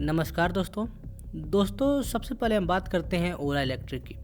नमस्कार दोस्तों सबसे पहले हम बात करते हैं ओला इलेक्ट्रिक की।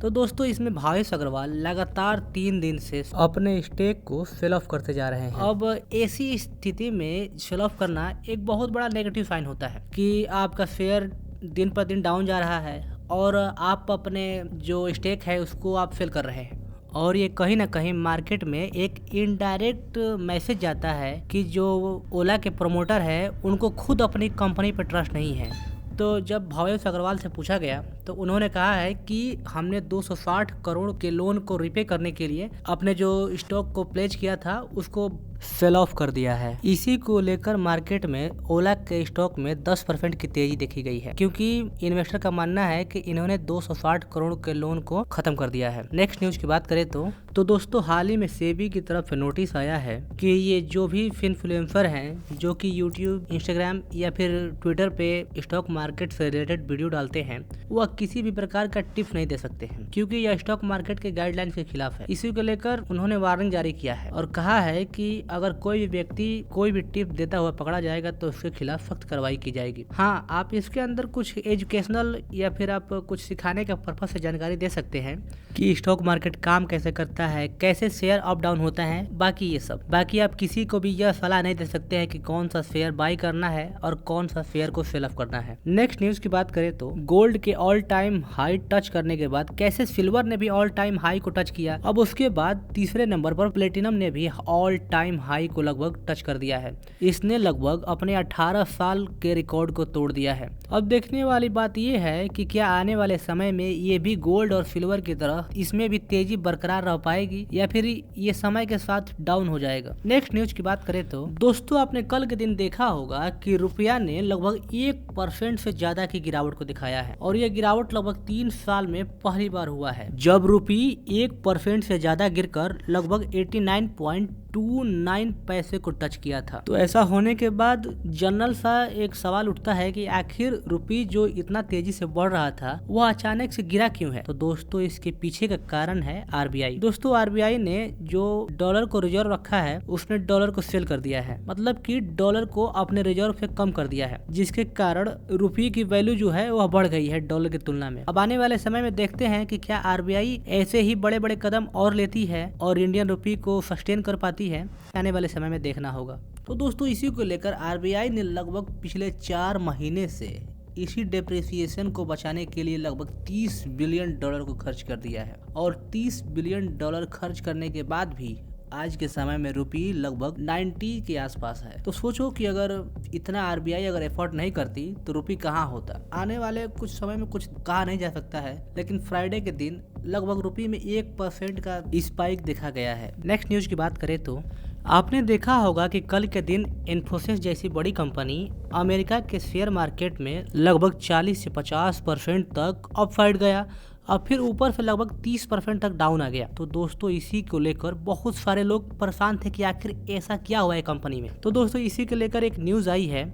तो दोस्तों इसमें भावेश अग्रवाल लगातार 3 दिन से अपने स्टेक को सेल ऑफ करते जा रहे हैं। अब ऐसी स्थिति में सेल ऑफ करना एक बहुत बड़ा नेगेटिव साइन होता है कि आपका शेयर दिन पर दिन डाउन जा रहा है और आप अपने जो स्टेक है उसको आप सेल कर रहे हैं। और ये कहीं ना कहीं मार्केट में एक इनडायरेक्ट मैसेज जाता है कि जो ओला के प्रमोटर है उनको खुद अपनी कंपनी पर ट्रस्ट नहीं है। तो जब भावेश अग्रवाल से पूछा गया तो उन्होंने कहा है कि हमने 260 करोड़ के लोन को रिपे करने के लिए अपने जो स्टॉक को प्लेज किया था उसको सेल ऑफ कर दिया है। इसी को लेकर मार्केट में ओला के स्टॉक में 10% की तेजी देखी गई है, क्योंकि इन्वेस्टर का मानना है कि इन्होंने 260 करोड़ के लोन को खत्म कर दिया है। नेक्स्ट न्यूज की बात करें तो दोस्तों हाल ही में सेबी की तरफ से नोटिस आया है कि ये जो भी इन्फ्लुएंसर हैं जो कि यूट्यूब, इंस्टाग्राम या फिर ट्विटर पे स्टॉक मार्केट से रिलेटेड वीडियो डालते हैं वह किसी भी प्रकार का टिप्स नहीं दे सकते हैं, क्योंकि यह स्टॉक मार्केट के गाइडलाइन के खिलाफ है। इसी को लेकर उन्होंने वार्निंग जारी किया है और कहा है कि अगर कोई भी व्यक्ति कोई भी टिप देता हुआ पकड़ा जाएगा तो उसके खिलाफ सख्त कार्रवाई की जाएगी। हाँ, आप इसके अंदर कुछ एजुकेशनल या फिर आप कुछ सिखाने के पर्पज से जानकारी दे सकते हैं कि स्टॉक मार्केट काम कैसे करता है, कैसे शेयर अप डाउन होता है, बाकी ये सब। बाकी आप किसी को भी यह सलाह नहीं दे सकते हैं कि कौन सा शेयर बाई करना है और कौन सा शेयर को सेल ऑफ करना है। नेक्स्ट न्यूज की बात करें तो गोल्ड के ऑल टाइम हाई टच करने के बाद कैसे सिल्वर ने भी ऑल टाइम हाई को टच किया। अब उसके बाद तीसरे नंबर पर प्लेटिनम ने भी ऑल टाइम हाई को लगभग टच कर दिया है। इसने लगभग अपने 18 साल के रिकॉर्ड को तोड़ दिया है। अब देखने वाली बात यह है कि क्या आने वाले समय में ये भी गोल्ड और सिल्वर की तरह इसमें भी तेजी बरकरार रह पाएगी या फिर ये समय के साथ डाउन हो जाएगा। नेक्स्ट न्यूज की बात करें तो दोस्तों आपने कल के दिन देखा होगा कि रुपया ने लगभग 1% से ज्यादा की गिरावट को दिखाया है और यह गिरावट लगभग 3 साल में पहली बार हुआ है जब रुपी 1% से ज्यादा गिरकर लगभग 89.29 पैसे को टच किया था। तो ऐसा होने के बाद जनरल सा एक सवाल उठता है कि आखिर रुपी जो इतना तेजी से बढ़ रहा था वह अचानक से गिरा क्यों है। तो दोस्तों इसके पीछे का कारण है आरबीआई। दोस्तों आरबीआई ने जो डॉलर को रिजर्व रखा है उसने डॉलर को सेल कर दिया है, मतलब कि डॉलर को अपने रिजर्व से कम कर दिया है, जिसके कारण रुपये की वैल्यू जो है वह बढ़ गई है डॉलर की तुलना में। अब आने वाले समय में देखते हैं कि क्या आरबीआई ऐसे ही बड़े बड़े कदम और लेती है और इंडियन रुपये को सस्टेन कर पाती है, आने वाले समय में देखना होगा। तो दोस्तों इसी को लेकर आरबीआई ने लगभग पिछले 4 महीने से इसी डेप्रिसिएशन को बचाने के लिए लगभग 30 बिलियन डॉलर को खर्च कर दिया है और 30 बिलियन डॉलर खर्च करने के बाद भी आज के समय में रुपये लगभग 90 के आसपास है। तो सोचो कि अगर इतना आरबीआई अगर एफर्ट नहीं करती तो रुपये कहाँ होता। आने वाले कुछ समय में कुछ कहा नहीं जा सकता है, लेकिन फ्राइडे के दिन लगभग रुपये में 1% का स्पाइक देखा गया है। नेक्स्ट न्यूज की बात करें तो आपने देखा होगा कि कल के दिन इन्फोसिस जैसी बड़ी कंपनी अमेरिका के शेयर मार्केट में लगभग 40 से 50% तक अपसाइड गया और फिर ऊपर से लगभग 30% तक डाउन आ गया। तो दोस्तों इसी को लेकर बहुत सारे लोग परेशान थे कि आखिर ऐसा क्या हुआ है कंपनी में। तो दोस्तों इसी को लेकर एक न्यूज़ आई है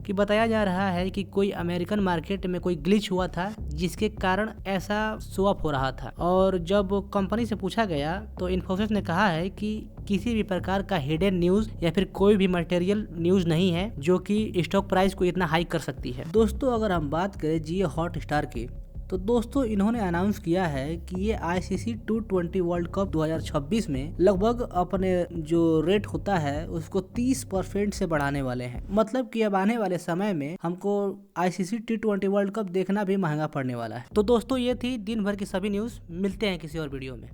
कि बताया जा रहा है कि कोई अमेरिकन मार्केट में कोई ग्लिच हुआ था जिसके कारण ऐसा स्वैप हो रहा था। और जब कंपनी से पूछा गया तो इन्फोसिस ने कहा है कि किसी भी प्रकार का हिडन न्यूज़ या फिर कोई भी मटेरियल न्यूज़ नहीं है जो कि स्टॉक प्राइस को इतना हाई कर सकती है। दोस्तों अगर हम बात करें जियो हॉटस्टार की तो दोस्तों इन्होंने अनाउंस किया है कि ये ICC T20 वर्ल्ड कप 2026 में लगभग अपने जो रेट होता है उसको 30% से बढ़ाने वाले हैं। मतलब कि अब आने वाले समय में हमको ICC T20 वर्ल्ड कप देखना भी महंगा पड़ने वाला है। तो दोस्तों ये थी दिन भर की सभी न्यूज़। मिलते हैं किसी और वीडियो में।